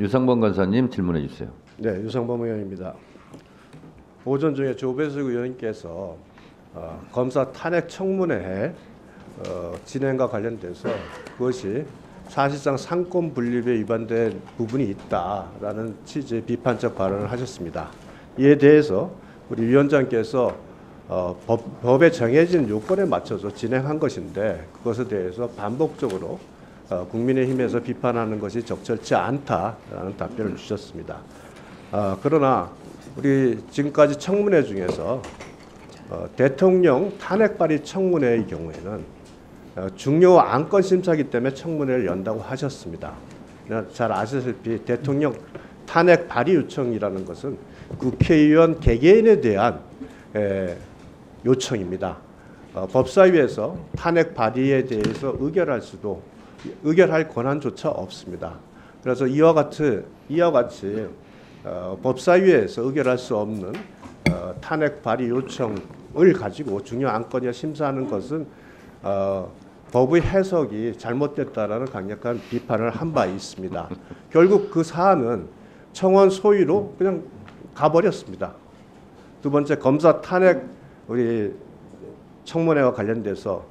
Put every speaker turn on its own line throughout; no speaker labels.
유상범 간사님 질문해 주세요.
네, 유상범 의원입니다. 오전 중에 조배수 의원님께서 검사 탄핵 청문회 진행과 관련돼서 그것이 사실상 상권 분립에 위반된 부분이 있다라는 취지의 비판적 발언을 하셨습니다. 이에 대해서 우리 위원장께서 법에 정해진 요건에 맞춰서 진행한 것인데 그것에 대해서 반복적으로 국민의힘에서 비판하는 것이 적절치 않다라는 답변을 주셨습니다. 그러나 우리 지금까지 청문회 중에서 대통령 탄핵 발의 청문회의 경우에는 중요 안건 심사기 때문에 청문회를 연다고 하셨습니다. 잘 아시다시피 대통령 탄핵 발의 요청이라는 것은 국회의원 개개인에 대한 요청입니다. 법사위에서 탄핵 발의에 대해서 의결할 권한조차 없습니다. 그래서 이와 같이 법사위에서 의결할 수 없는 탄핵 발의 요청을 가지고 중요 안건을 심사하는 것은 법의 해석이 잘못됐다라는 강력한 비판을 한 바 있습니다. 결국 그 사안은 청원 소위로 그냥 가버렸습니다. 두 번째, 검사 탄핵 우리 청문회와 관련돼서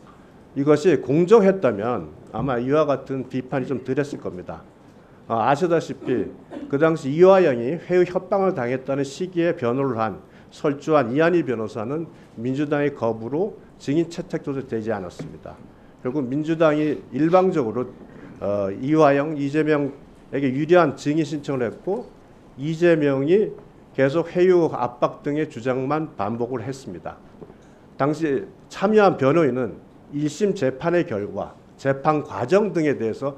이것이 공정했다면 아마 이와 같은 비판이 좀 덜했을 겁니다. 아시다시피 그 당시 이화영이 회의 협박을 당했다는 시기에 변호를 한 설주한 이한희 변호사는 민주당의 거부로 증인 채택조차 되지 않았습니다. 결국 민주당이 일방적으로 이화영, 이재명에게 유리한 증인 신청을 했고 이재명이 계속 회유 압박 등의 주장만 반복을 했습니다. 당시 참여한 변호인은 1심 재판의 결과, 재판 과정 등에 대해서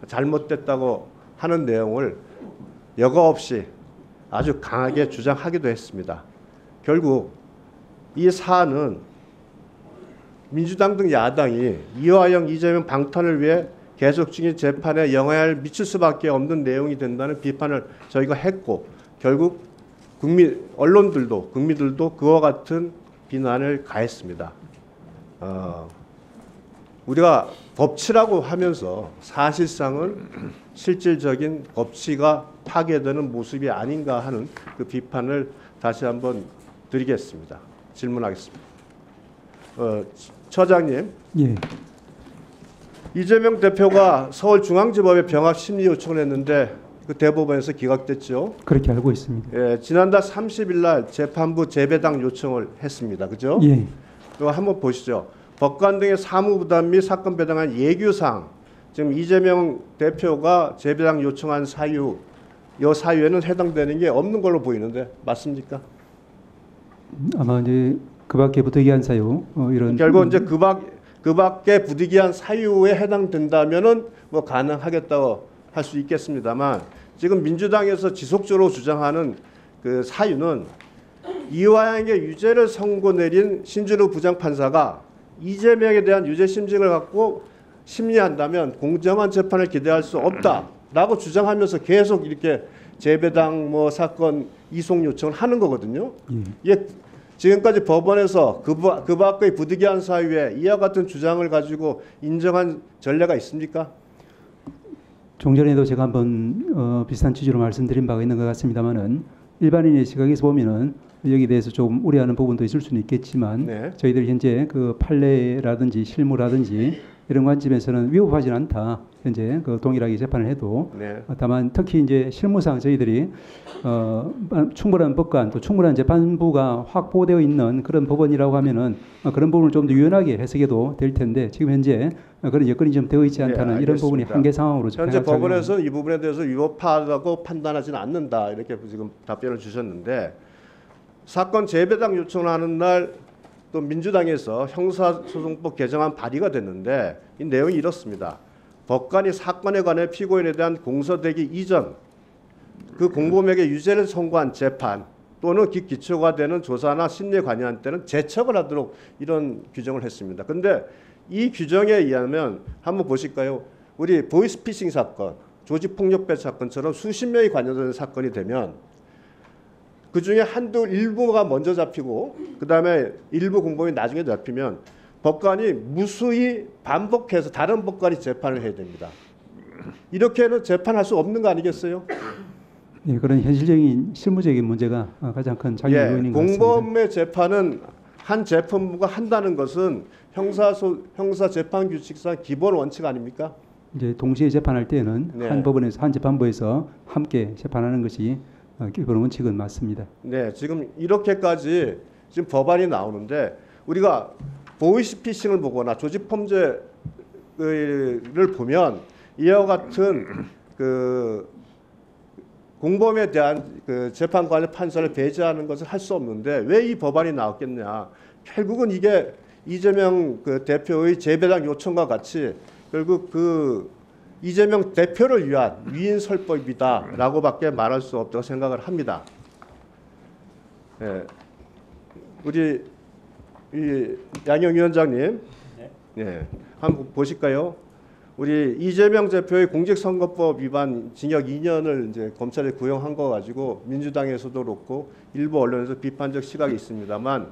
잘못됐다고 하는 내용을 여과 없이 아주 강하게 주장하기도 했습니다. 결국 이 사안은 민주당 등 야당이 이화영, 이재명 방탄을 위해 계속 중인 재판에 영향을 미칠 수밖에 없는 내용이 된다는 비판을 저희가 했고 결국 언론들도 국민들도 그와 같은 비난을 가했습니다. 우리가 법치라고 하면서 사실상은 실질적인 법치가 파괴되는 모습이 아닌가 하는 그 비판을 다시 한번 드리겠습니다. 질문하겠습니다. 처장님,
예.
이재명 대표가 서울중앙지법에 병합 심리 요청을 했는데 그 대법원에서 기각됐죠.
그렇게 알고 있습니다.
예, 지난달 30일 날 재판부 재배당 요청을 했습니다. 그죠?
예.
이거 한번 보시죠. 법관 등의 사무 부담 및 사건 배당한 예규상, 지금 이재명 대표가 재배당 요청한 사유, 이 사유에는 해당되는 게 없는 걸로 보이는데 맞습니까?
아마 이제 그밖에 부득이한 사유 이런
결국 이제 그밖에 부득이한 사유에 해당된다면은 뭐 가능하겠다고 할 수 있겠습니다만 지금 민주당에서 지속적으로 주장하는 그 사유는 이화영에게 유죄를 선고 내린 신준우 부장판사가 이재명에 대한 유죄 심증을 갖고 심리한다면 공정한 재판을 기대할 수 없다라고 주장하면서 계속 이렇게 재배당 뭐 사건 이송 요청을 하는 거거든요. 이게 지금까지 법원에서 그 밖의 부득이한 사유에 이와 같은 주장을 가지고 인정한 전례가 있습니까?
종전에도 제가 한번 비슷한 취지로 말씀드린 바가 있는 것 같습니다만은 일반인의 시각에서 보면은 여기에 대해서 조금 우려하는 부분도 있을 수는 있겠지만
네.
저희들이 현재 그 판례라든지 실무라든지 이런 관점에서는 위법하지는 않다. 현재 그 동일하게 재판을 해도
네.
다만 특히 이제 실무상 저희들이 충분한 법관 또 충분한 재판부가 확보되어 있는 그런 법원이라고 하면은 그런 부분을 좀 더 유연하게 해석해도 될 텐데 지금 현재 그런 여건이 좀 되어 있지 않다는
네,
이런 부분이 한계 상황으로
현재 법원에서 이 부분에 대해서 위법하다고 판단하지는 않는다 이렇게 지금 답변을 주셨는데 사건 재배당 요청을 하는 날 또 민주당에서 형사소송법 개정안 발의가 됐는데 이 내용이 이렇습니다. 법관이 사건에 관해 피고인에 대한 공소되기 이전 그 공범에게 유죄를 선고한 재판 또는 그 기초가 되는 조사나 심리에 관여한 때는 제척을 하도록 이런 규정을 했습니다. 그런데 이 규정에 의하면 한번 보실까요? 우리 보이스피싱 사건, 조직폭력배 사건처럼 수십 명이 관여되는 사건이 되면 그 중에 일부가 먼저 잡히고 그 다음에 일부 공범이 나중에 잡히면 법관이 무수히 반복해서 다른 법관이 재판을 해야 됩니다. 이렇게는 재판할 수 없는 거 아니겠어요?
예, 그런 현실적인 실무적인 문제가 가장 큰 작용
예,
요인인 것 같습니다.
공범의 재판은 한 재판부가 한다는 것은 형사 재판 규칙상 기본 원칙 아닙니까?
이제 동시에 재판할 때는
네.
한 법원에서 한 재판부에서 함께 재판하는 것이 기본 원칙은 맞습니다.
네, 지금 이렇게까지 지금 법안이 나오는데 우리가 보이스피싱을 보거나 조직범죄를 보면 이와 같은 그 공범에 대한 그 재판관의 판사를 배제하는 것을 할 수 없는데 왜 이 법안이 나왔겠냐? 결국은 이게 이재명 그 대표의 재배당 요청과 같이 결국 그 이재명 대표를 위한 위인설법이다라고밖에 말할 수 없다고 생각을 합니다. 예, 우리 이 양영 위원장님, 예, 한번 보실까요? 우리 이재명 대표의 공직선거법 위반 징역 2년을 이제 검찰에 구형한 거 가지고 민주당에서도 그렇고 일부 언론에서 비판적 시각이 있습니다만,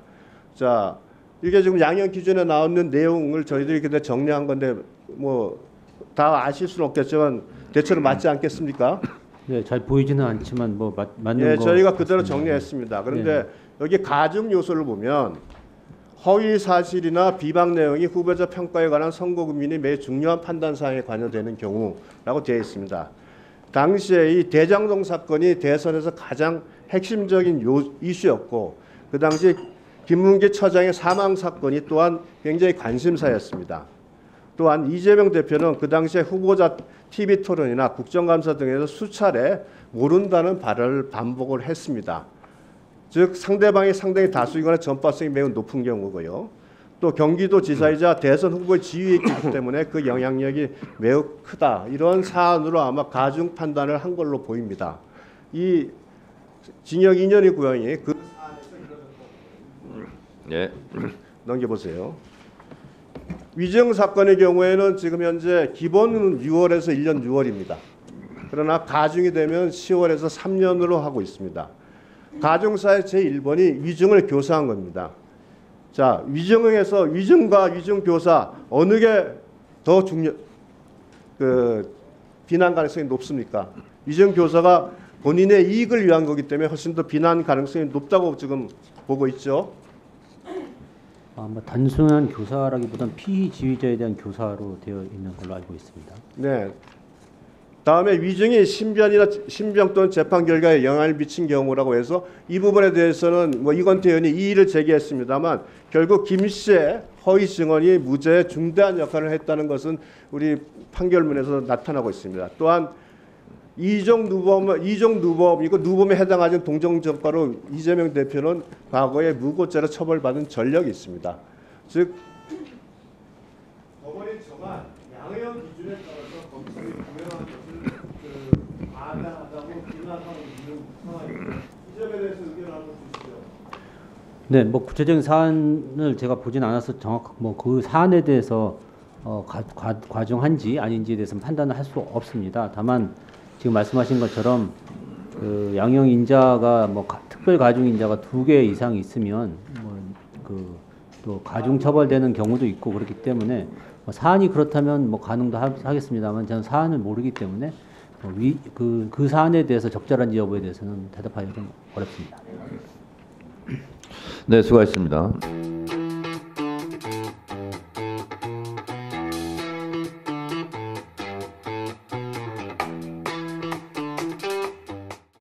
자 이게 지금 양형 기준에 나오는 내용을 저희들이 그때 정리한 건데 뭐 다 아실 수는 없겠지만 대체로 맞지 않겠습니까?
네, 잘 보이지는 않지만 뭐 맞는
예,
거
저희가 그대로
같습니다.
정리했습니다. 그런데 여기 가중 요소를 보면 허위 사실이나 비방 내용이 후보자 평가에 관한 선거 국민이 매우 중요한 판단 사항에 관여되는 경우라고 되어 있습니다. 당시에 이 대장동 사건이 대선에서 가장 핵심적인 이슈였고 그 당시 김문기 처장의 사망 사건이 또한 굉장히 관심사였습니다. 또한 이재명 대표는 그 당시에 후보자 TV 토론이나 국정감사 등에서 수차례 모른다는 발언을 반복을 했습니다. 즉 상대방이 상당히 다수이거나 전파성이 매우 높은 경우고요. 또 경기도지사이자 대선 후보의 지위에 있기 때문에 그 영향력이 매우 크다. 이런 사안으로 아마 가중 판단을 한 걸로 보입니다. 이 징역 2년의 구형이 그
예.
넘겨보세요. 위증 사건의 경우에는 지금 현재 기본은 6월에서 1년 6월입니다. 그러나 가중이 되면 10월에서 3년으로 하고 있습니다. 가중사의 제1번이 위증을 교사한 겁니다. 자, 위증에서 위증과 위증 교사 어느 게 더 비난 가능성이 높습니까? 위증 교사가 본인의 이익을 위한 거기 때문에 훨씬 더 비난 가능성이 높다고 지금 보고 있죠.
뭐 단순한 교사라기보다는 피지휘자에 대한 교사로 되어 있는 걸로 알고 있습니다.
네. 다음에 위증이 신변 또는 재판 결과에 영향을 미친 경우라고 해서 이 부분에 대해서는 뭐 이건태 의원이 이의를 제기했습니다만 결국 김 씨의 허위 증언이 무죄에 중대한 역할을 했다는 것은 우리 판결문에서 나타나고 있습니다. 또한 이종 누범 이거 누범에 해당하는 동정적과로 이재명 대표는 과거에 무고죄로 처벌받은 전력이 있습니다. 즉 법원이 정한 양형 기준에 따라서 검찰이 구형한 것을 과다하다고 비난하고 있는 상황입니다. 이 점에 대해서 의견을 한번 주시죠.
네, 뭐 구체적인 사안을 제가 보진 않아서 정확 뭐 그 사안에 대해서 과중한지 아닌지에 대해서는 판단을 할 수 없습니다. 다만 지금 말씀하신 것처럼 그 양형 인자가 뭐 특별 가중 인자가 2개 이상 있으면 뭐 또 가중 처벌되는 경우도 있고 그렇기 때문에 뭐 사안이 그렇다면 뭐 가능도 하겠습니다만 저는 사안을 모르기 때문에 그 사안에 대해서 적절한지 여부에 대해서는 대답하기가 좀 어렵습니다.
네, 수고하셨습니다.